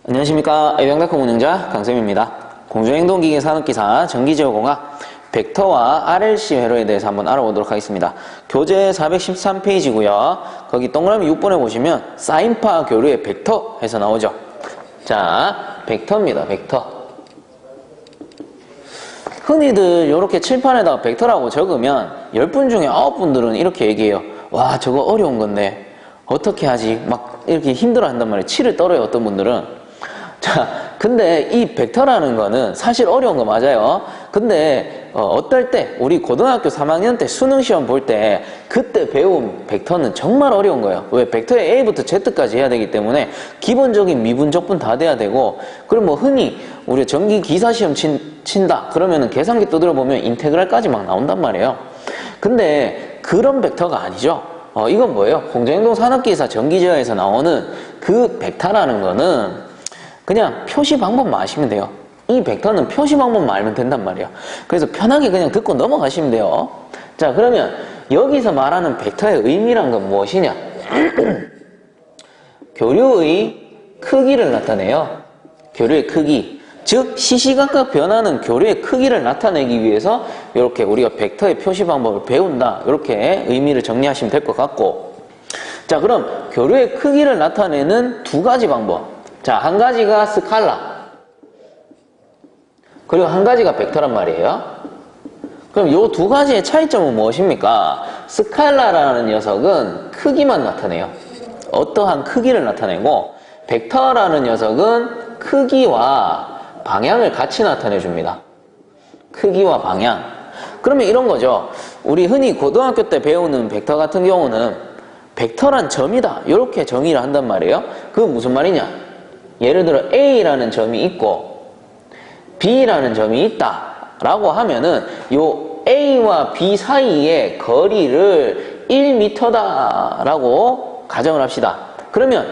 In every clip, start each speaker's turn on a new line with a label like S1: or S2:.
S1: 안녕하십니까. 애병닷컴 운영자 강쌤입니다. 공조행동기계 산업기사 전기제어공학 벡터와 RLC 회로에 대해서 한번 알아보도록 하겠습니다. 교재 413페이지고요. 거기 동그라미 6번에 보시면 사인파 교류의 벡터 해서 나오죠. 자, 벡터입니다. 벡터. 흔히들 이렇게 칠판에다가 벡터라고 적으면 10분 중에 9분들은 이렇게 얘기해요. 와, 저거 어려운 건데 어떻게 하지? 막 이렇게 힘들어 한단 말이에요. 치를 떨어요, 어떤 분들은. 자, 근데 이 벡터라는 거는 사실 어려운 거 맞아요. 근데 어떨 때 우리 고등학교 3학년 때 수능 시험 볼 때 그때 배운 벡터는 정말 어려운 거예요. 왜? 벡터에 A부터 Z까지 해야 되기 때문에 기본적인 미분, 적분 다 돼야 되고, 그럼 뭐 흔히 우리 전기 기사 시험 친다 그러면은 계산기 두드려 보면 인테그랄까지 막 나온단 말이에요. 근데 그런 벡터가 아니죠. 이건 뭐예요? 공조행동 산업기사 전기제어에서 나오는 그 벡터라는 거는 그냥 표시 방법만 아시면 돼요. 이 벡터는 표시 방법만 알면 된단 말이에요. 그래서 편하게 그냥 듣고 넘어가시면 돼요. 자, 그러면 여기서 말하는 벡터의 의미란 건 무엇이냐? 교류의 크기를 나타내요. 교류의 크기. 즉 시시각각 변하는 교류의 크기를 나타내기 위해서 이렇게 우리가 벡터의 표시 방법을 배운다. 이렇게 의미를 정리하시면 될 것 같고, 자, 그럼 교류의 크기를 나타내는 두 가지 방법. 자, 한 가지가 스칼라, 그리고 한 가지가 벡터란 말이에요. 그럼 요 두 가지의 차이점은 무엇입니까? 스칼라라는 녀석은 크기만 나타내요. 어떠한 크기를 나타내고, 벡터라는 녀석은 크기와 방향을 같이 나타내 줍니다. 크기와 방향. 그러면 이런 거죠. 우리 흔히 고등학교 때 배우는 벡터 같은 경우는 벡터란 점이다, 이렇게 정의를 한단 말이에요. 그건 무슨 말이냐? 예를 들어 A라는 점이 있고 B라는 점이 있다 라고 하면은 요 A와 B 사이의 거리를 1m다 라고 가정을 합시다. 그러면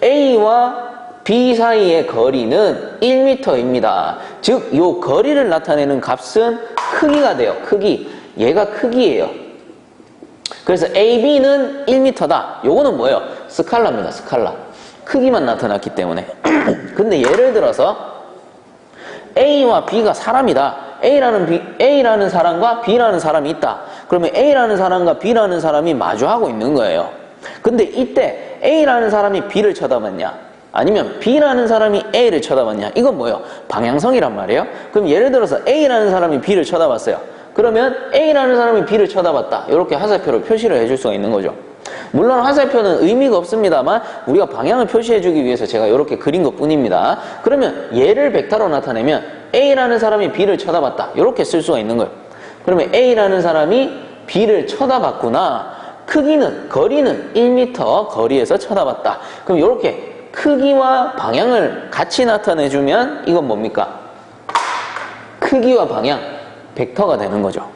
S1: A와 B 사이의 거리는 1m입니다. 즉, 요 거리를 나타내는 값은 크기가 돼요. 크기. 얘가 크기예요. 그래서 AB는 1m다. 요거는 뭐예요? 스칼라입니다. 스칼라. 크기만 나타났기 때문에. 근데 예를 들어서 A와 B가 사람이다. A라는 사람과 B라는 사람이 있다. 그러면 A라는 사람과 B라는 사람이 마주하고 있는 거예요. 근데 이때 A라는 사람이 B를 쳐다봤냐? 아니면 B라는 사람이 A를 쳐다봤냐? 이건 뭐예요? 방향성이란 말이에요. 그럼 예를 들어서 A라는 사람이 B를 쳐다봤어요. 그러면 A라는 사람이 B를 쳐다봤다. 이렇게 화살표로 표시를 해줄 수가 있는 거죠. 물론 화살표는 의미가 없습니다만 우리가 방향을 표시해주기 위해서 제가 이렇게 그린 것 뿐입니다. 그러면 얘를 벡터로 나타내면 A라는 사람이 B를 쳐다봤다, 이렇게 쓸 수가 있는 거예요. 그러면 A라는 사람이 B를 쳐다봤구나. 크기는, 거리는 1m 거리에서 쳐다봤다. 그럼 이렇게 크기와 방향을 같이 나타내주면 이건 뭡니까? 크기와 방향, 벡터가 되는 거죠.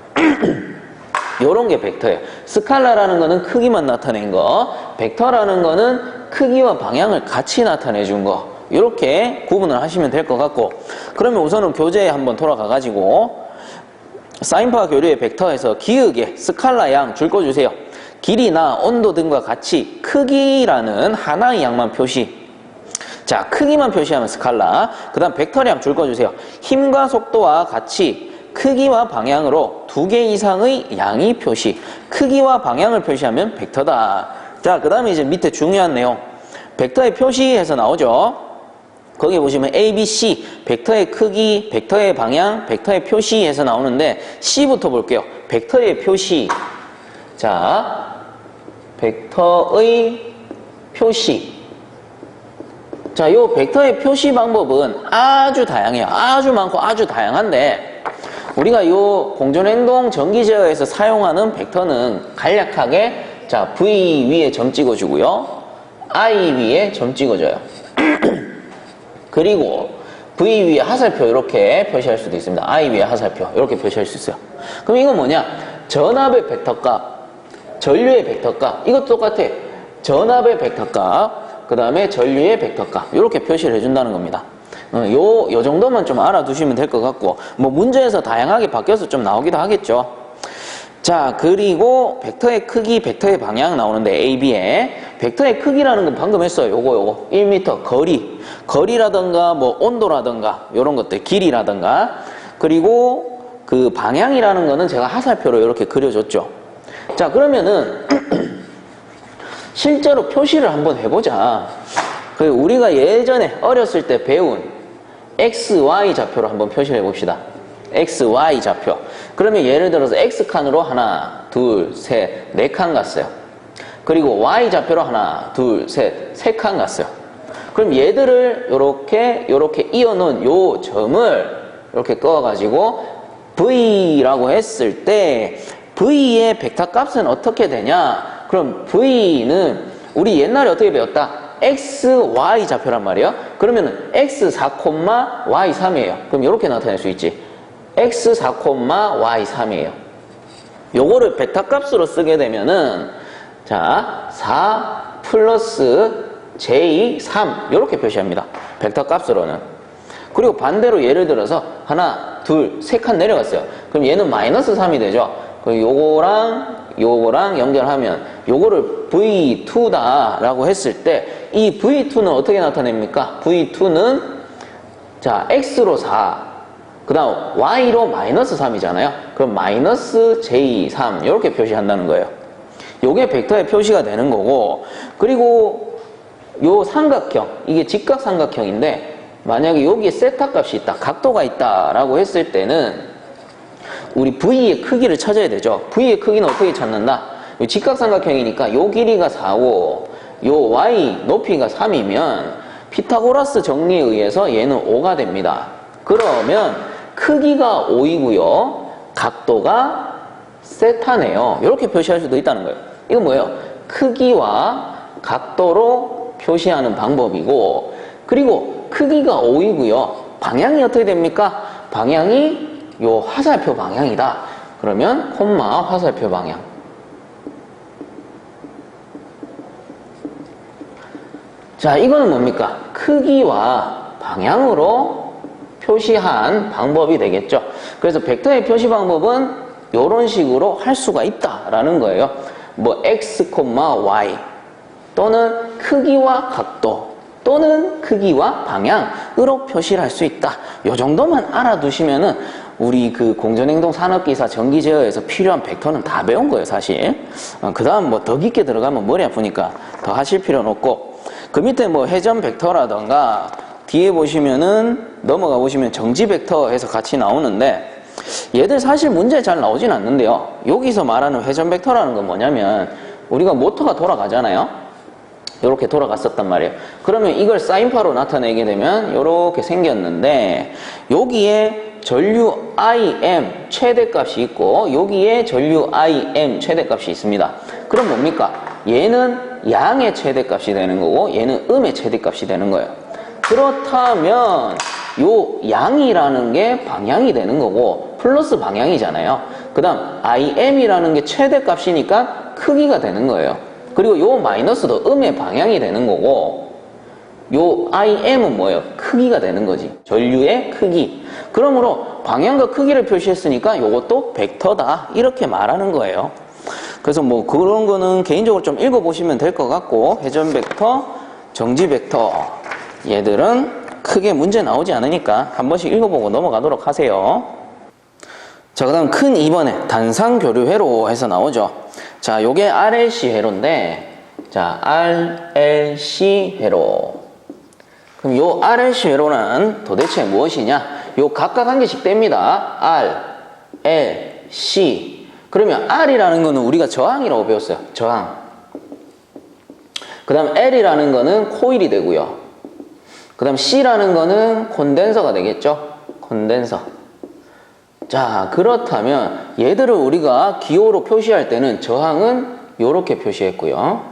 S1: 요런 게 벡터예요. 스칼라라는 거는 크기만 나타낸 거, 벡터라는 거는 크기와 방향을 같이 나타내 준 거. 이렇게 구분을 하시면 될 것 같고, 그러면 우선은 교재에 한번 돌아가가지고 사인파 교류의 벡터에서 기역에 스칼라 양 줄 거 주세요. 길이나 온도 등과 같이 크기라는 하나의 양만 표시. 자, 크기만 표시하면 스칼라. 그 다음 벡터량 줄 거 주세요. 힘과 속도와 같이 크기와 방향으로 2개 이상의 양이 표시. 크기와 방향을 표시하면 벡터다. 자, 그 다음에 이제 밑에 중요한 내용. 벡터의 표시에서 나오죠. 거기 보시면 A, B, C, 벡터의 크기, 벡터의 방향, 벡터의 표시에서 나오는데 C부터 볼게요. 벡터의 표시. 자, 벡터의 표시. 자, 요 벡터의 표시 방법은 아주 다양해요. 아주 많고 아주 다양한데, 우리가 요 공존행동 전기제어에서 사용하는 벡터는 간략하게, 자, V 위에 점 찍어주고요, I 위에 점 찍어줘요. 그리고 V 위에 화살표 이렇게 표시할 수도 있습니다. I 위에 화살표 이렇게 표시할 수 있어요. 그럼 이건 뭐냐? 전압의 벡터값, 전류의 벡터값, 이것도 똑같아. 전압의 벡터값, 그 다음에 전류의 벡터값, 이렇게 표시를 해준다는 겁니다. 요 정도만 좀 알아두시면 될 것 같고, 뭐 문제에서 다양하게 바뀌어서 좀 나오기도 하겠죠. 자, 그리고 벡터의 크기, 벡터의 방향 나오는데 A, B에 벡터의 크기라는 건 방금 했어요. 요거 1m 거리라든가 뭐 온도라든가 요런 것들, 길이라든가. 그리고 그 방향이라는 거는 제가 화살표로 이렇게 그려줬죠. 자, 그러면은 실제로 표시를 한번 해보자. 우리가 예전에 어렸을 때 배운 XY 좌표로 한번 표시를 해봅시다. XY 좌표. 그러면 예를 들어서 X칸으로 하나, 둘, 셋, 네 칸 갔어요. 그리고 Y 좌표로 하나, 둘, 셋, 세 칸 갔어요. 그럼 얘들을 요렇게 이어놓은 요 점을 이렇게 꺼가지고 V라고 했을 때 V의 벡터 값은 어떻게 되냐? 그럼 V는 우리 옛날에 어떻게 배웠다? X, Y 좌표란 말이에요. 그러면은 X4, Y3이에요. 그럼 이렇게 나타낼 수 있지. X4, Y3이에요. 요거를 벡터 값으로 쓰게 되면은 자, 4 플러스 J3 이렇게 표시합니다. 벡터 값으로는. 그리고 반대로 예를 들어서 하나, 둘, 세 칸 내려갔어요. 그럼 얘는 마이너스 3이 되죠. 그럼 요거랑 연결하면 요거를 V2다 라고 했을 때 이 V2는 어떻게 나타냅니까? V2는 자, X로 4, 그 다음 Y로 마이너스 3이잖아요. 그럼 마이너스 J3 이렇게 표시한다는 거예요. 요게 벡터의 표시가 되는 거고, 그리고 요 삼각형, 이게 직각삼각형인데 만약에 여기에 세타 값이 있다, 각도가 있다 라고 했을 때는 우리 V의 크기를 찾아야 되죠. V의 크기는 어떻게 찾는다? 요 직각삼각형이니까 요 길이가 4고 요 Y 높이가 3이면 피타고라스 정리에 의해서 얘는 5가 됩니다. 그러면 크기가 5이고요. 각도가 세타네요. 이렇게 표시할 수도 있다는 거예요. 이건 뭐예요? 크기와 각도로 표시하는 방법이고, 그리고 크기가 5이고요. 방향이 어떻게 됩니까? 방향이 요 화살표 방향이다. 그러면 콤마 화살표 방향. 자, 이거는 뭡니까? 크기와 방향으로 표시한 방법이 되겠죠. 그래서 벡터의 표시 방법은 이런 식으로 할 수가 있다라는 거예요. 뭐 x, y 또는 크기와 각도 또는 크기와 방향으로 표시를 할 수 있다. 이 정도만 알아두시면은 우리 그 공전행동 산업기사 전기제어에서 필요한 벡터는 다 배운 거예요, 사실. 그 다음 뭐 더 깊게 들어가면 머리 아프니까 더 하실 필요는 없고, 그 밑에 뭐 회전 벡터라던가 뒤에 보시면은 넘어가 보시면 정지 벡터 해서 같이 나오는데 얘들 사실 문제 잘 나오진 않는데요. 여기서 말하는 회전 벡터라는 건 뭐냐면 우리가 모터가 돌아가잖아요. 이렇게 돌아갔었단 말이에요. 그러면 이걸 사인파로 나타내게 되면 이렇게 생겼는데 여기에 전류 IM 최대값이 있고 여기에 전류 IM 최대값이 있습니다. 그럼 뭡니까? 얘는 양의 최대값이 되는 거고 얘는 음의 최대값이 되는 거예요. 그렇다면 요 양이라는 게 방향이 되는 거고 플러스 방향이잖아요. 그 다음 IM이라는 게 최대값이니까 크기가 되는 거예요. 그리고 요 마이너스도 음의 방향이 되는 거고 요 IM은 뭐예요? 크기가 되는 거지. 전류의 크기. 그러므로 방향과 크기를 표시했으니까 요것도 벡터다 이렇게 말하는 거예요. 그래서 뭐 그런 거는 개인적으로 좀 읽어보시면 될 것 같고, 회전 벡터, 정지 벡터 얘들은 크게 문제 나오지 않으니까 한 번씩 읽어보고 넘어가도록 하세요. 자, 그 다음 큰 2번에 단상교류회로 해서 나오죠. 자, 요게 RLC 회로인데, 자, RLC 회로. 그럼 요 RLC 회로는 도대체 무엇이냐? 요 각각 한 개씩 뗍니다. R, L, C. 그러면 R이라는 거는 우리가 저항이라고 배웠어요. 저항. 그 다음 L이라는 거는 코일이 되고요. 그 다음 C라는 거는 콘덴서가 되겠죠. 콘덴서. 자, 그렇다면 얘들을 우리가 기호로 표시할 때는 저항은 이렇게 표시했고요.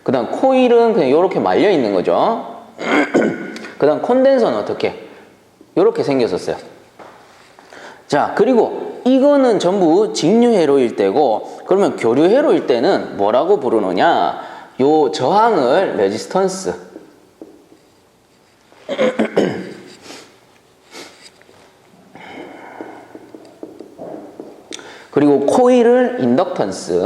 S1: 그 다음 코일은 그냥 이렇게 말려 있는 거죠. 그 다음 콘덴서는 어떻게? 이렇게 생겼었어요. 자, 그리고 이거는 전부 직류회로일 때고, 그러면 교류회로일 때는 뭐라고 부르느냐? 요 저항을 레지스턴스. 그리고 코일을 인덕턴스,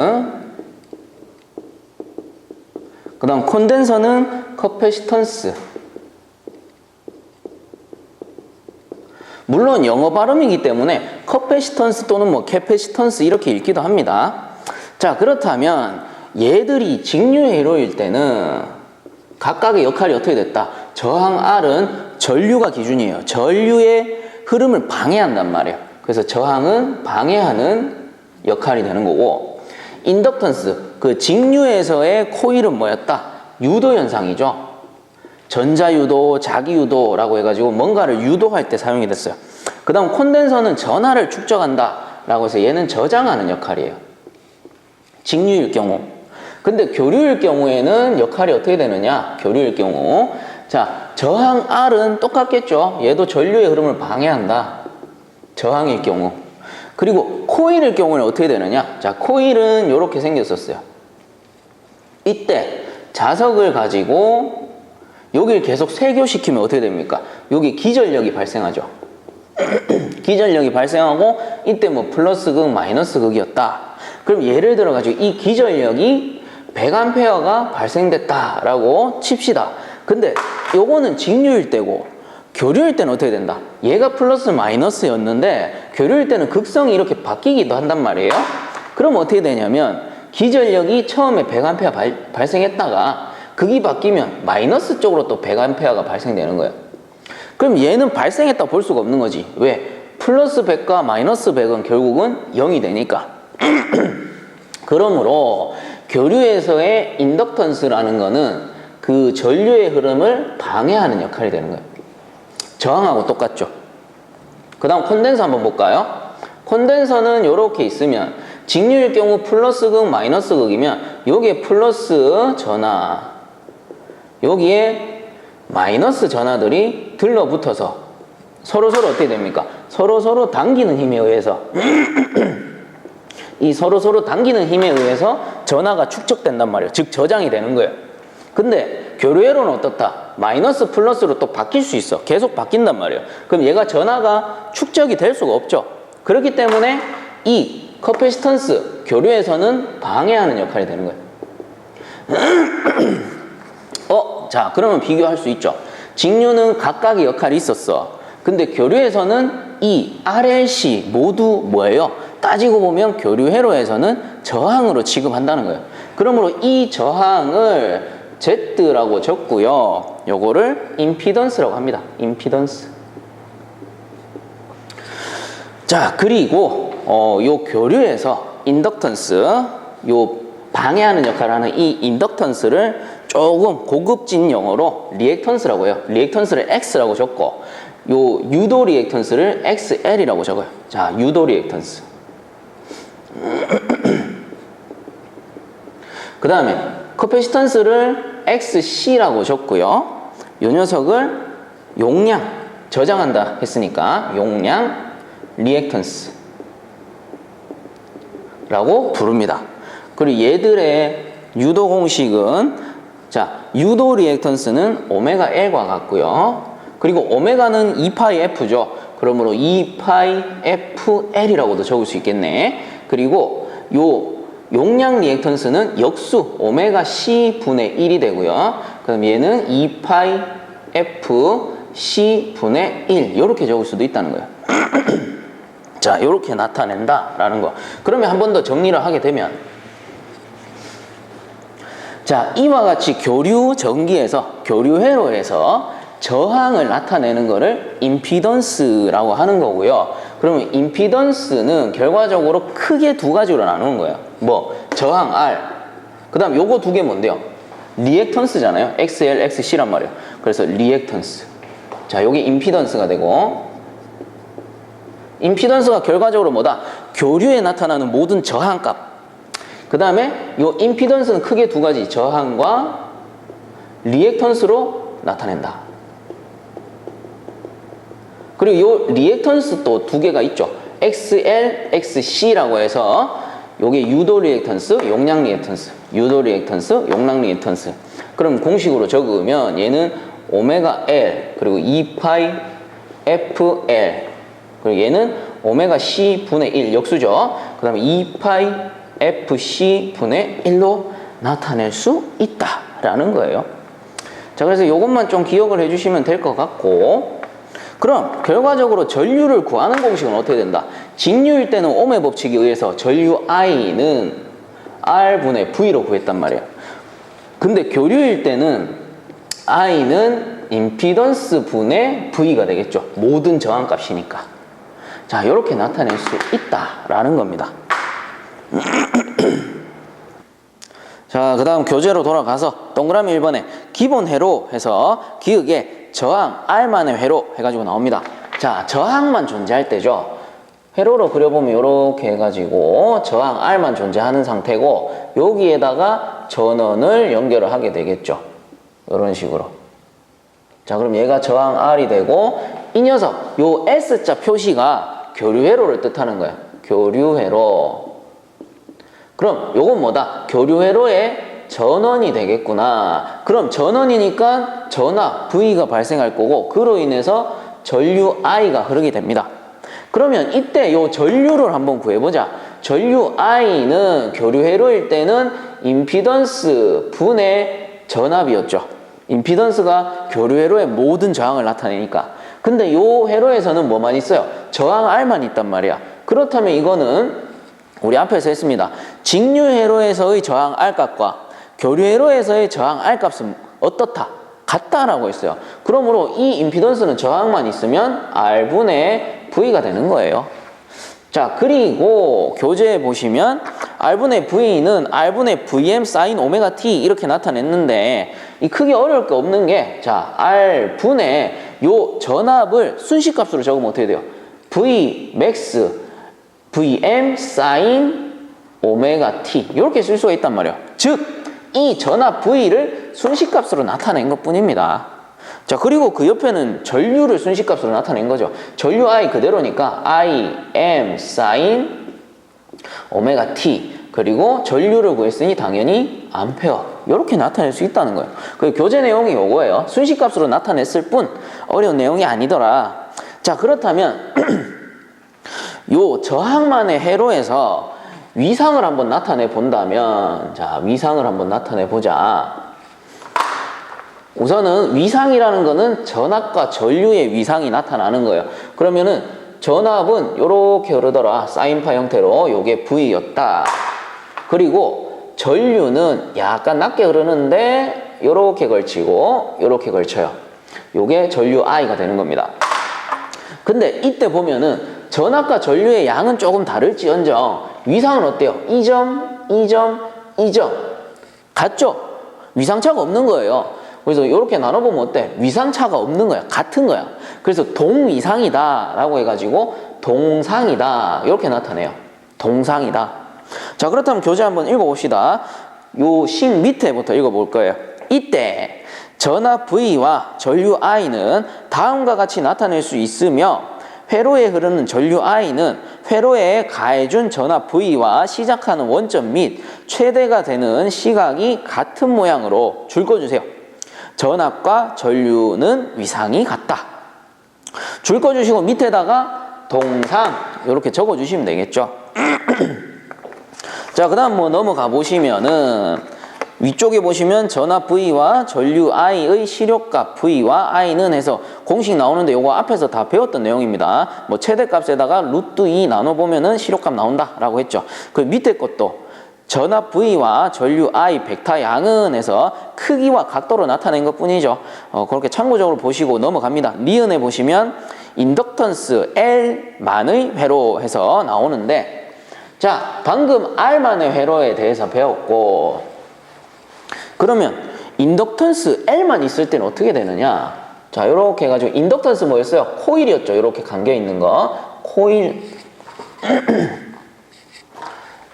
S1: 그 다음 콘덴서는 커패시턴스. 물론 영어 발음이기 때문에 커패시턴스 또는 뭐 캐패시턴스 이렇게 읽기도 합니다. 자, 그렇다면 얘들이 직류회로일 때는 각각의 역할이 어떻게 됐다? 저항 R은 전류가 기준이에요. 전류의 흐름을 방해한단 말이에요. 그래서 저항은 방해하는 역할이 되는 거고, 인덕턴스, 그 직류에서의 코일은 뭐였다? 유도 현상이죠. 전자유도, 자기유도라고 해가지고 뭔가를 유도할 때 사용이 됐어요. 그 다음 콘덴서는 전하를 축적한다 라고 해서 얘는 저장하는 역할이에요. 직류일 경우. 근데 교류일 경우에는 역할이 어떻게 되느냐? 교류일 경우, 자, 저항 R은 똑같겠죠. 얘도 전류의 흐름을 방해한다. 저항일 경우. 그리고 코일일 경우는 어떻게 되느냐? 자, 코일은 이렇게 생겼었어요. 이때 자석을 가지고 여기를 계속 세교시키면 어떻게 됩니까? 여기 기전력이 발생하죠. 기전력이 발생하고 이때 뭐 플러스 극, 마이너스 극이었다. 그럼 예를 들어 가지고 이 기전력이 100A가 발생됐다라고 칩시다. 근데 요거는 직류일 때고 교류일 때는 어떻게 된다? 얘가 플러스 마이너스였는데 교류일 때는 극성이 이렇게 바뀌기도 한단 말이에요. 그럼 어떻게 되냐면 기전력이 처음에 100A 발생했다가 극이 바뀌면 마이너스 쪽으로 또 100A가 발생되는 거예요. 그럼 얘는 발생했다 볼 수가 없는 거지. 왜? 플러스 100과 마이너스 100은 결국은 0이 되니까. 그러므로 교류에서의 인덕턴스라는 거는 그 전류의 흐름을 방해하는 역할이 되는 거예요. 저항하고 똑같죠. 그 다음 콘덴서 한번 볼까요? 콘덴서는 이렇게 있으면 직류일 경우 플러스 극, 마이너스 극이면 여기에 플러스 전하, 여기에 마이너스 전하들이 들러붙어서 서로서로 어떻게 됩니까? 서로서로 당기는 힘에 의해서 이 서로서로 당기는 힘에 의해서 전하가 축적된단 말이에요. 즉 저장이 되는 거예요. 근데 교류회로는 어떻다? 마이너스 플러스로 또 바뀔 수 있어. 계속 바뀐단 말이에요. 그럼 얘가 전하가 축적이 될 수가 없죠. 그렇기 때문에 이 커패시턴스 교류에서는 방해하는 역할이 되는 거예요. 자, 그러면 비교할 수 있죠. 직류는 각각의 역할이 있었어. 근데 교류에서는 이 RLC 모두 뭐예요? 따지고 보면 교류회로에서는 저항으로 취급한다는 거예요. 그러므로 이 저항을 Z라고 적고요. 요거를 임피던스라고 합니다. 임피던스. 자, 그리고 요 교류에서 인덕턴스, 요 방해하는 역할을 하는 이 인덕턴스를 조금 고급진 영어로 리액턴스라고 해요. 리액턴스를 X라고 적고 요 유도 리액턴스를 XL이라고 적어요. 자, 유도 리액턴스. 그 다음에 커패시턴스를 XC라고 적고요. 요 녀석을 용량, 저장한다 했으니까 용량 리액턴스 라고 부릅니다. 그리고 얘들의 유도 공식은, 자, 유도 리액턴스는 오메가 L과 같고요. 그리고 오메가는 2파이 F죠. 그러므로 2파이 FL이라고도 적을 수 있겠네. 그리고 요 용량 리액턴스는 역수 오메가 C 분의 1이 되고요. 그럼 얘는 2파이 F C 분의 1 이렇게 적을 수도 있다는 거예요. 자, 이렇게 나타낸다라는 거. 그러면 한 번 더 정리를 하게 되면, 자, 이와 같이 교류 전기에서, 교류 회로에서 저항을 나타내는 거를 임피던스라고 하는 거고요. 그러면 임피던스는 결과적으로 크게 두 가지로 나누는 거예요. 뭐 저항 R, 그 다음 요거 두 개 뭔데요? 리액턴스잖아요. XL, XC란 말이에요. 그래서 리액턴스. 자, 요게 임피던스가 되고, 임피던스가 결과적으로 뭐다? 교류에 나타나는 모든 저항값. 그 다음에 요 임피던스는 크게 두 가지, 저항과 리액턴스로 나타낸다. 그리고 요 리액턴스 또 두 개가 있죠. XL, XC라고 해서 요게 유도 리액턴스, 용량 리액턴스, 유도 리액턴스, 용량 리액턴스. 그럼 공식으로 적으면 얘는 오메가 L, 그리고 2파이 FL, 그리고 얘는 오메가 C 분의 1 역수죠. 그 다음에 2파이 FC 분의 1로 나타낼 수 있다라는 거예요. 자, 그래서 이것만 좀 기억을 해주시면 될 것 같고, 그럼 결과적으로 전류를 구하는 공식은 어떻게 된다? 직류일 때는 옴의 법칙에 의해서 전류 I는 R분의 V로 구했단 말이에요. 근데 교류일 때는 I는 임피던스 분의 V가 되겠죠. 모든 저항값이니까. 자, 이렇게 나타낼 수 있다라는 겁니다. 자, 그 다음 교재로 돌아가서 동그라미 1번에 기본 회로 해서 기역에 저항 R만의 회로 해가지고 나옵니다. 자, 저항만 존재할 때죠. 회로로 그려보면 이렇게 해가지고 저항 R만 존재하는 상태고, 여기에다가 전원을 연결을 하게 되겠죠. 이런 식으로. 자, 그럼 얘가 저항 R이 되고, 이 녀석 요 S자 표시가 교류회로를 뜻하는 거야. 교류회로. 그럼 요건 뭐다? 교류회로의 전원이 되겠구나. 그럼 전원이니까 전압 V가 발생할 거고, 그로 인해서 전류 I가 흐르게 됩니다. 그러면 이때 요 전류를 한번 구해보자. 전류 I는 교류회로일 때는 임피던스 분의 전압이었죠. 임피던스가 교류회로의 모든 저항을 나타내니까. 근데 요 회로에서는 뭐만 있어요? 저항 R만 있단 말이야. 그렇다면 이거는 우리 앞에서 했습니다. 직류회로에서의 저항 R값과 교류회로에서의 저항 R값은 어떻다? 같다라고 했어요. 그러므로 이 임피던스는 저항만 있으면 R분의 V가 되는 거예요. 자, 그리고 교재에 보시면 R분의 V는 R분의 VM 사인 오메가 T 이렇게 나타냈는데, 이 크게 어려울 게 없는 게, 자, R분의 요 전압을 순식값으로 적으면 어떻게 돼요? V max VM 사인 오메가 T 이렇게 쓸 수가 있단 말이에요. 즉, 이 전압 V를 순식값으로 나타낸 것 뿐입니다. 자, 그리고 그 옆에는 전류를 순식값으로 나타낸 거죠. 전류 I 그대로니까 I M 사인 오메가 T, 그리고 전류를 구했으니 당연히 암페어, 이렇게 나타낼 수 있다는 거예요. 그 교재 내용이 요거예요. 순식값으로 나타냈을 뿐 어려운 내용이 아니더라. 자, 그렇다면 요 저항만의 회로에서 위상을 한번 나타내 본다면, 자, 위상을 한번 나타내 보자. 우선은 위상이라는 거는 전압과 전류의 위상이 나타나는 거예요. 그러면은 전압은 요렇게 흐르더라. 사인파 형태로 요게 V였다. 그리고 전류는 약간 낮게 흐르는데 요렇게 걸치고 요렇게 걸쳐요. 요게 전류 I가 되는 겁니다. 근데 이때 보면은 전압과 전류의 양은 조금 다를지언정 위상은 어때요? 2점, 2점, 2점. 같죠? 위상차가 없는 거예요. 그래서 이렇게 나눠보면 어때? 위상차가 없는 거야. 같은 거야. 그래서 동위상이다 라고 해가지고 동상이다 이렇게 나타내요. 동상이다. 자, 그렇다면 교재 한번 읽어봅시다. 요 식 밑에부터 읽어볼 거예요. 이때 전압 V와 전류 I는 다음과 같이 나타낼 수 있으며, 회로에 흐르는 전류 I는 회로에 가해준 전압 V와 시작하는 원점 및 최대가 되는 시각이 같은 모양으로 줄 꺼주세요. 전압과 전류는 위상이 같다. 줄 꺼주시고 밑에다가 동상 이렇게 적어주시면 되겠죠. 자, 그 다음 뭐 넘어가 보시면은 위쪽에 보시면 전압 V와 전류 I의 시력값 V와 I는 해서 공식 나오는데 요거 앞에서 다 배웠던 내용입니다. 뭐 최대값에다가 루트 2 나눠보면은 시력값 나온다 라고 했죠. 그 밑에 것도 전압 V와 전류 I 벡터 양은 해서 크기와 각도로 나타낸 것 뿐이죠. 그렇게 참고적으로 보시고 넘어갑니다. 니은에 보시면 인덕턴스 L만의 회로 해서 나오는데, 자, 방금 R만의 회로에 대해서 배웠고, 그러면 인덕턴스 L만 있을 때는 어떻게 되느냐? 자, 이렇게 해가지고 인덕턴스 뭐였어요? 코일이었죠. 이렇게 감겨 있는 거 코일.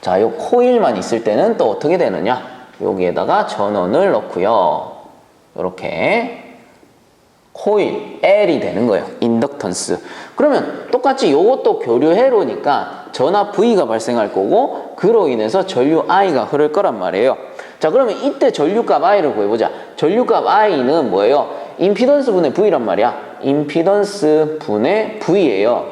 S1: 자, 요 코일만 있을 때는 또 어떻게 되느냐? 여기에다가 전원을 넣고요. 이렇게 코일 L이 되는 거예요. 인덕턴스. 그러면 똑같이 요것도 교류회로니까 전압 V가 발생할 거고, 그로 인해서 전류 I가 흐를 거란 말이에요. 자, 그러면 이때 전류값 I를 구해보자. 전류값 I는 뭐예요? 임피던스 분의 V란 말이야. 임피던스 분의 V예요.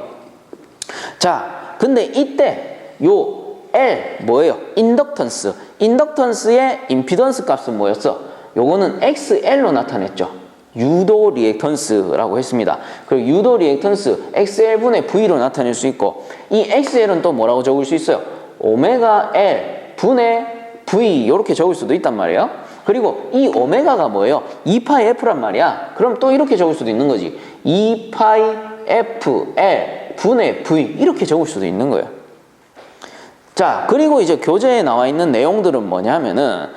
S1: 자, 근데 이때 요 L 뭐예요? 인덕턴스. 인덕턴스의 임피던스 값은 뭐였어? 요거는 XL로 나타냈죠. 유도 리액턴스라고 했습니다. 그리고 유도 리액턴스 XL분의 V로 나타낼 수 있고, 이 XL은 또 뭐라고 적을 수 있어요? 오메가 L 분의 V 이렇게 적을 수도 있단 말이에요. 그리고 이 오메가가 뭐예요? 2파이 F란 말이야. 그럼 또 이렇게 적을 수도 있는 거지. 2파이 FL 분의 V 이렇게 적을 수도 있는 거예요. 자, 그리고 이제 교재에 나와 있는 내용들은 뭐냐면은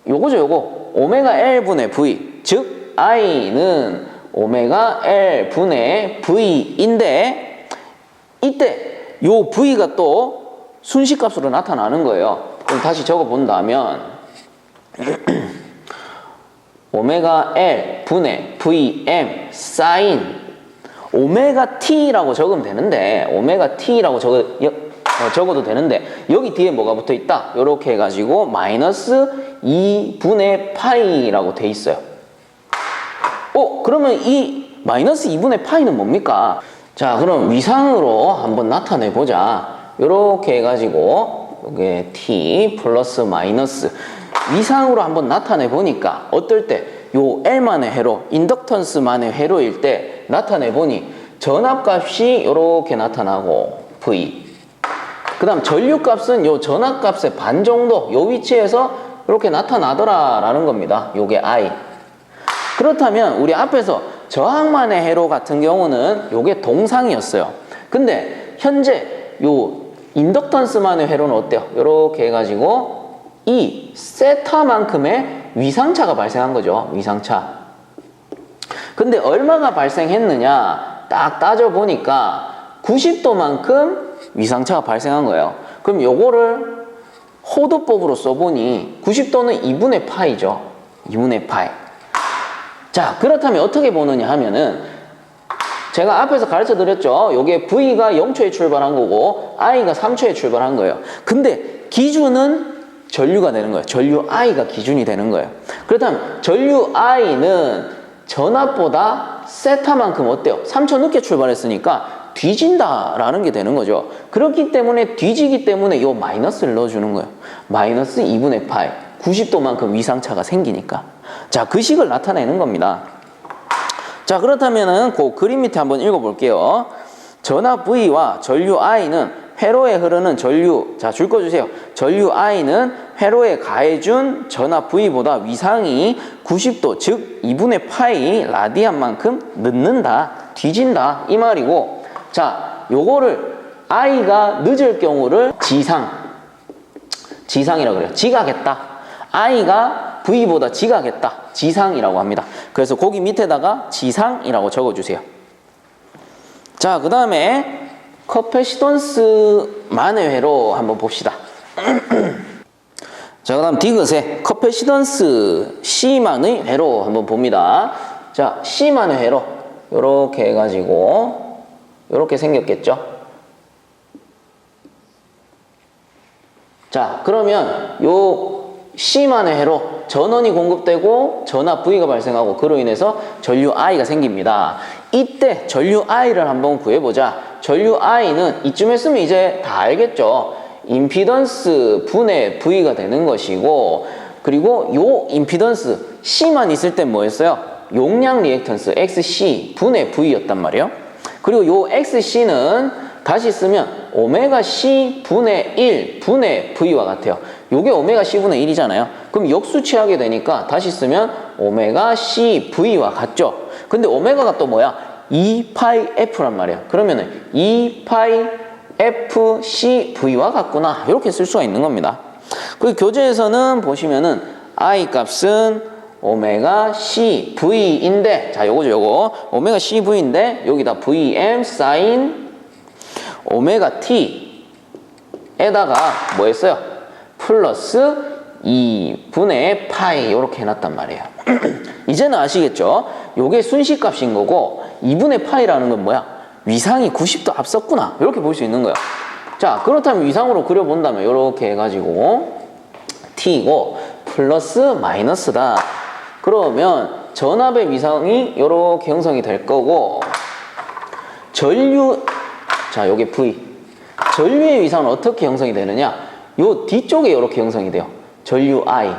S1: 요거죠, 요거. 오메가 L 분의 V, 즉 I는 오메가 L 분의 V인데, 이때 요 V가 또 순식값으로 나타나는 거예요. 그럼 다시 적어 본다면 오메가 L 분의 VM 사인 오메가 T라고 적으면 되는데, 오메가 T라고 적어도 되는데, 여기 뒤에 뭐가 붙어 있다? 요렇게 해가지고 마이너스 2분의 파이라고 돼 있어요. 그러면 이 마이너스 2분의 파이는 뭡니까? 자, 그럼 위상으로 한번 나타내 보자. 요렇게 해가지고 요게 T 플러스 마이너스 위상으로 한번 나타내 보니까 어떨 때? 요 L만의 회로, 인덕턴스만의 회로일 때 나타내 보니 전압값이 요렇게 나타나고 V, 그 다음 전류값은 요 전압값의 반 정도 요 위치에서 이렇게 나타나더라라는 겁니다. 요게 I. 그렇다면 우리 앞에서 저항만의 회로 같은 경우는 요게 동상이었어요. 근데 현재 요 인덕턴스만의 회로는 어때요? 요렇게 해가지고 이 세타만큼의 위상차가 발생한 거죠. 위상차. 근데 얼마가 발생했느냐 딱 따져보니까 90도만큼 위상차가 발생한 거예요. 그럼 요거를 호도법으로 써보니 90도는 2분의 파이죠. 2분의 파이. 자, 그렇다면 어떻게 보느냐 하면은 제가 앞에서 가르쳐 드렸죠. 요게 V가 0초에 출발한 거고 I가 3초에 출발한 거예요. 근데 기준은 전류가 되는 거예요. 전류 I가 기준이 되는 거예요. 그렇다면 전류 I는 전압보다 세타만큼 어때요? 3초 늦게 출발했으니까 뒤진다라는 게 되는 거죠. 그렇기 때문에 뒤지기 때문에 요 마이너스를 넣어주는 거예요. 마이너스 2분의 파이. 90도만큼 위상차가 생기니까. 자, 그 식을 나타내는 겁니다. 자, 그렇다면은 그 그림 밑에 한번 읽어볼게요. 전압 V와 전류 I는 회로에 흐르는 전류, 자, 줄 거 주세요. 전류 I는 회로에 가해준 전압 V보다 위상이 90도, 즉 2분의 파이 라디안만큼 늦는다, 뒤진다 이 말이고, 자, 요거를 I가 늦을 경우를 지상이라고 그래요. 지각했다. I가 V보다 지각했다. 지상이라고 합니다. 그래서 거기 밑에다가 지상이라고 적어주세요. 자, 그 다음에 커패시던스만의 회로 한번 봅시다. 자, 그 다음 디귿에 커패시던스 C만의 회로 한번 봅니다. 자, C만의 회로 요렇게 해가지고 요렇게 생겼겠죠. 자, 그러면 요 C만의 회로 전원이 공급되고 전압 V가 발생하고 그로 인해서 전류 I가 생깁니다. 이때 전류 I를 한번 구해보자. 전류 I는 이쯤 했으면 이제 다 알겠죠. 임피던스 분의 V가 되는 것이고, 그리고 요 임피던스 C만 있을 땐 뭐였어요? 용량 리액턴스 XC 분의 V였단 말이에요. 그리고 요 XC는 다시 쓰면 오메가 C 분의 1 분의 V와 같아요. 요게 오메가 C 분의 1이잖아요. 그럼 역수 취하게 되니까 다시 쓰면 오메가 C V와 같죠. 근데 오메가가 또 뭐야? 2파이 F란 말이야. 그러면은 2파이 F C V와 같구나. 이렇게 쓸 수가 있는 겁니다. 그리고 교재에서는 보시면은 I 값은 오메가 C V인데, 자, 요거죠, 요거. 오메가 C V인데, 여기다 VM 사인 오메가 T에다가 뭐 했어요? 플러스 2분의 파이 이렇게 해놨단 말이에요. 이제는 아시겠죠? 요게 순식값인 거고 2분의 파이라는 건 뭐야? 위상이 90도 앞섰구나 이렇게 볼 수 있는 거예요. 자, 그렇다면 위상으로 그려본다면 이렇게 해가지고 T이고 플러스 마이너스다. 그러면 전압의 위상이 이렇게 형성이 될 거고 전류 자, 요게 V. 전류의 위상은 어떻게 형성이 되느냐? 요 뒤쪽에 이렇게 형성이 돼요. 전류 I.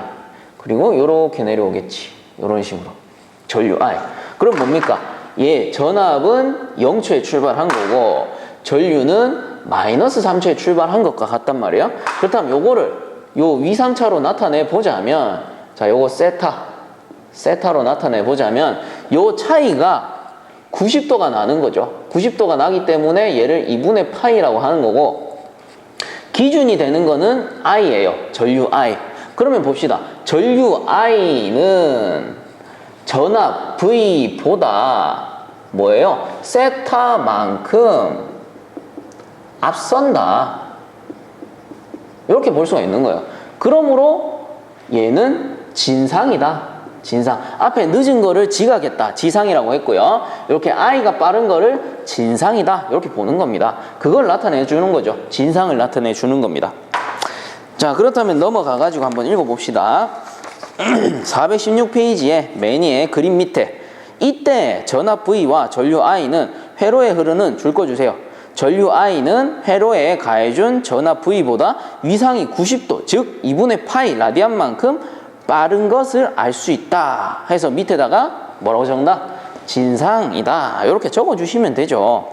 S1: 그리고 요렇게 내려오겠지. 요런 식으로. 전류 I. 그럼 뭡니까? 얘 전압은 0초에 출발한 거고 전류는 마이너스 3초에 출발한 것과 같단 말이에요. 그렇다면 요거를 요 위상차로 나타내 보자면, 자, 요거 세타로 나타내 보자면 요 차이가 90도가 나는 거죠. 90도가 나기 때문에 얘를 2분의 파이라고 하는 거고, 기준이 되는 거는 I예요. 전류 I. 그러면 봅시다. 전류 I는 전압 V보다 뭐예요? 세타만큼 앞선다. 이렇게 볼 수가 있는 거예요. 그러므로 얘는 진상이다. 진상. 앞에 늦은 거를 지각했다. 지상이라고 했고요. 이렇게 I가 빠른 거를 진상이다. 이렇게 보는 겁니다. 그걸 나타내 주는 거죠. 진상을 나타내 주는 겁니다. 자, 그렇다면 넘어가가지고 한번 읽어봅시다. 416페이지에 매니의 그림 밑에 이때 전압 V와 전류 I는 회로에 흐르는 줄 거 주세요. 전류 I는 회로에 가해준 전압 V보다 위상이 90도, 즉 2분의 파이 라디안만큼 빠른 것을 알 수 있다 해서 밑에다가 뭐라고 적는다? 진상이다. 이렇게 적어주시면 되죠.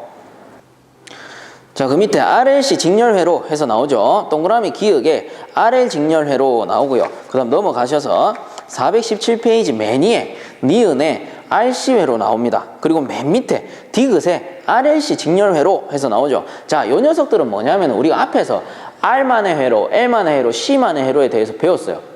S1: 자, 그 밑에 RLC 직렬회로 해서 나오죠. 동그라미 기역에 RL 직렬회로 나오고요. 그 다음 넘어가셔서 417페이지 매니에 니은에 RC회로 나옵니다. 그리고 맨 밑에 디귿에 RLC 직렬회로 해서 나오죠. 자, 요 녀석들은 뭐냐면 우리가 앞에서 R만의 회로, L만의 회로, C만의 회로에 대해서 배웠어요.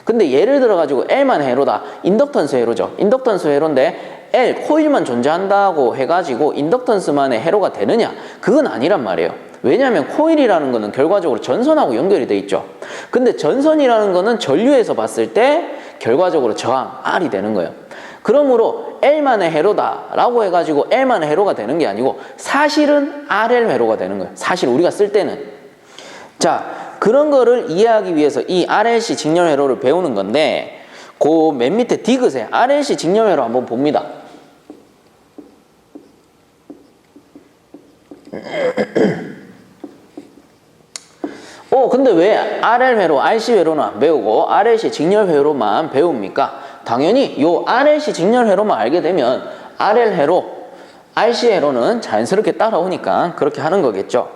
S1: 근데 예를 들어가지고 L만의 회로다. 인덕턴스 회로죠. 인덕턴스 회로인데 L, 코일만 존재한다고 해가지고 인덕턴스만의 회로가 되느냐? 그건 아니란 말이에요. 왜냐하면 코일이라는 거는 결과적으로 전선하고 연결이 돼 있죠. 근데 전선이라는 거는 전류에서 봤을 때 결과적으로 저항, R이 되는 거예요. 그러므로 L만의 회로다 라고 해가지고 L만의 회로가 되는 게 아니고 사실은 RL 회로가 되는 거예요. 사실 우리가 쓸 때는. 자, 그런 거를 이해하기 위해서 이 RLC 직렬 회로를 배우는 건데, 그 맨 밑에 디귿에 RLC 직렬 회로 한번 봅니다. 근데 왜 RL 회로, RC 회로는 안 배우고 RLC 직렬 회로만 배웁니까? 당연히 요 RLC 직렬 회로만 알게 되면 RL 회로, RC 회로는 자연스럽게 따라오니까 그렇게 하는 거겠죠.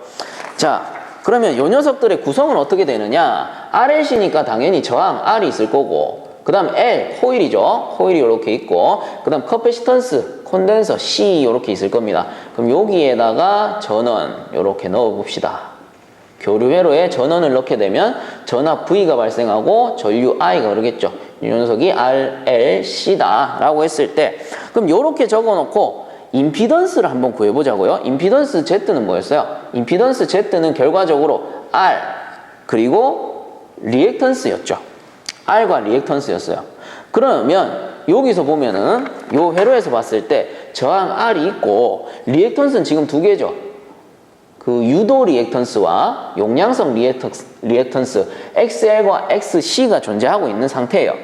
S1: 자, 그러면 요 녀석들의 구성은 어떻게 되느냐? RLC니까 당연히 저항 R이 있을 거고, 그 다음 L, 코일이죠. 코일이 이렇게 있고, 그 다음 커패시턴스, 콘덴서 C 이렇게 있을 겁니다. 그럼 여기에다가 전원 이렇게 넣어 봅시다. 교류회로에 전원을 넣게 되면 전압 V가 발생하고 전류 I가 흐르겠죠. 이 녀석이 RLC다 라고 했을 때, 그럼 이렇게 적어놓고 임피던스를 한번 구해보자고요. 임피던스 Z는 뭐였어요? 임피던스 Z는 결과적으로 R 그리고 리액턴스였죠. R과 리액턴스였어요. 그러면 여기서 보면은 요 회로에서 봤을 때 저항 R이 있고 리액턴스는 지금 두 개죠. 그 유도 리액턴스와 용량성 리액턴스 XL과 XC가 존재하고 있는 상태예요.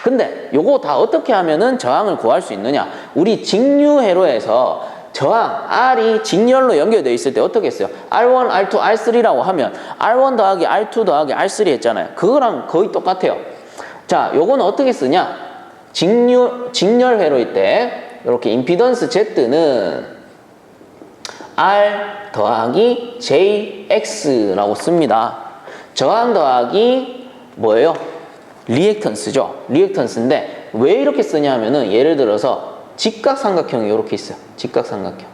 S1: 근데 요거 다 어떻게 하면은 저항을 구할 수 있느냐? 우리 직류 회로에서 저항 R이 직렬로 연결되어 있을 때 어떻게 했어요? R1, R2, R3라고 하면 R1 더하기 R2 더하기 R3 했잖아요. 그거랑 거의 똑같아요. 자, 요거는 어떻게 쓰냐? 직렬 회로일 때 이렇게 임피던스 Z는 R 더하기 JX라고 씁니다. 저항 더하기 뭐예요? 리액턴스죠. 리액턴스인데 왜 이렇게 쓰냐 하면은 예를 들어서 직각삼각형이 이렇게 있어요. 직각삼각형.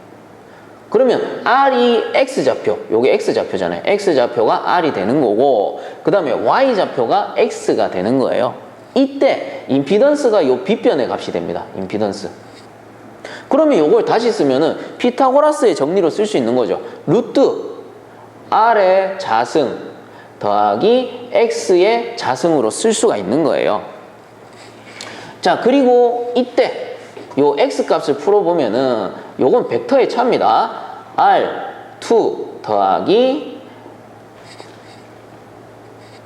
S1: 그러면 R이 X좌표, 요게 X좌표잖아요. X좌표가 R이 되는 거고, 그 다음에 Y좌표가 X가 되는 거예요. 이때 임피던스가 요 빗변의 값이 됩니다. 임피던스. 그러면 요걸 다시 쓰면은 피타고라스의 정리로 쓸 수 있는 거죠. 루트 R의 자승 더하기 X의 자승으로 쓸 수가 있는 거예요. 자, 그리고 이때 요 X 값을 풀어보면은 요건 벡터의 차입니다. R2 더하기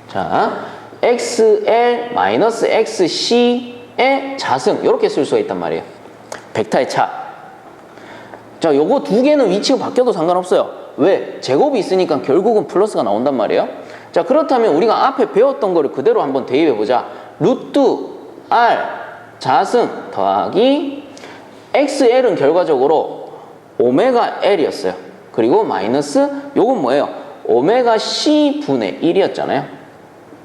S1: 자 XL-XC의 자승 이렇게 쓸 수가 있단 말이에요. 벡터의 차. 자, 요거 두 개는 위치가 바뀌어도 상관없어요. 왜? 제곱이 있으니까 결국은 플러스가 나온단 말이에요. 자, 그렇다면 우리가 앞에 배웠던 거를 그대로 한번 대입해보자. 루트 R 자승 더하기 XL은 결과적으로 오메가 L이었어요. 그리고 마이너스 요건 뭐예요? 오메가 C분의 1이었잖아요.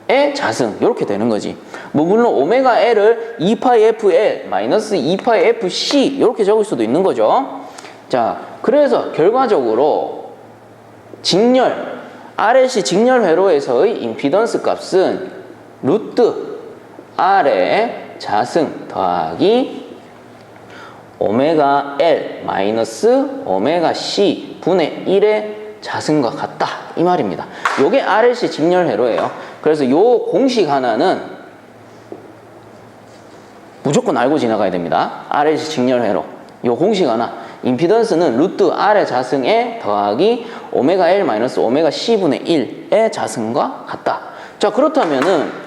S1: 의 자승 이렇게 되는 거지. 뭐 물론 오메가 L을 2파이 FL 마이너스 2파이 FC 이렇게 적을 수도 있는 거죠. 자, 그래서 결과적으로 직렬 RLC 직렬 회로에서의 임피던스 값은 루트 R의 자승 더하기 오메가 L 마이너스 오메가 C 분의 1의 자승과 같다 이 말입니다. 요게 RLC 직렬 회로예요. 그래서 요 공식 하나는 무조건 알고 지나가야 됩니다. RLC 직렬 회로 요 공식 하나, 임피던스는 루트 R의 자승에 더하기 오메가 L 마이너스 오메가 C분의 1의 자승과 같다. 자, 그렇다면은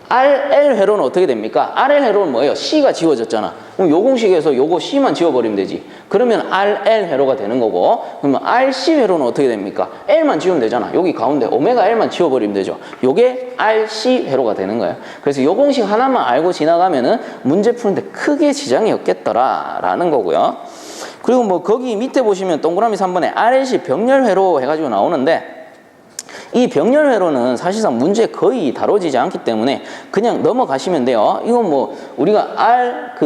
S1: RL 회로는 어떻게 됩니까? RL 회로는 뭐예요? C가 지워졌잖아. 그럼 요 공식에서 요거 C만 지워버리면 되지. 그러면 RL 회로가 되는 거고, 그러면 RC 회로는 어떻게 됩니까? L만 지우면 되잖아. 여기 가운데 오메가 L만 지워버리면 되죠. 요게 RC 회로가 되는 거예요. 그래서 요 공식 하나만 알고 지나가면은 문제 푸는데 크게 지장이 없겠더라라는 거고요. 그리고 뭐 거기 밑에 보시면 동그라미 3번에 RLC 병렬 회로 해가지고 나오는데, 이 병렬 회로는 사실상 문제에 거의 다뤄지지 않기 때문에 그냥 넘어가시면 돼요. 이건 뭐 우리가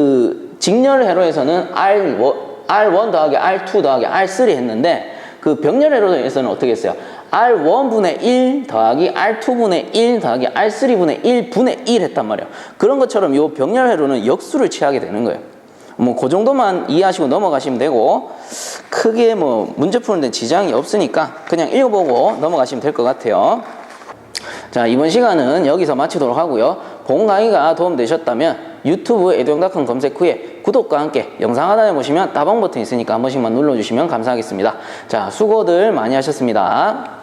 S1: 직렬 회로에서는 R1 더하기 R2 더하기 R3 했는데, 그 병렬 회로에서는 어떻게 했어요? R1분의 1 더하기 R2분의 1 더하기 R3분의 1분의 1 했단 말이에요. 그런 것처럼 이 병렬 회로는 역수를 취하게 되는 거예요. 뭐 그 정도만 이해하시고 넘어가시면 되고, 크게 뭐 문제 푸는 데 지장이 없으니까 그냥 읽어보고 넘어가시면 될 것 같아요. 자, 이번 시간은 여기서 마치도록 하고요. 본 강의가 도움되셨다면 유튜브 에듀영닷컴 검색 후에 구독과 함께 영상 하단에 보시면 따봉 버튼 있으니까 한 번씩만 눌러주시면 감사하겠습니다. 자, 수고들 많이 하셨습니다.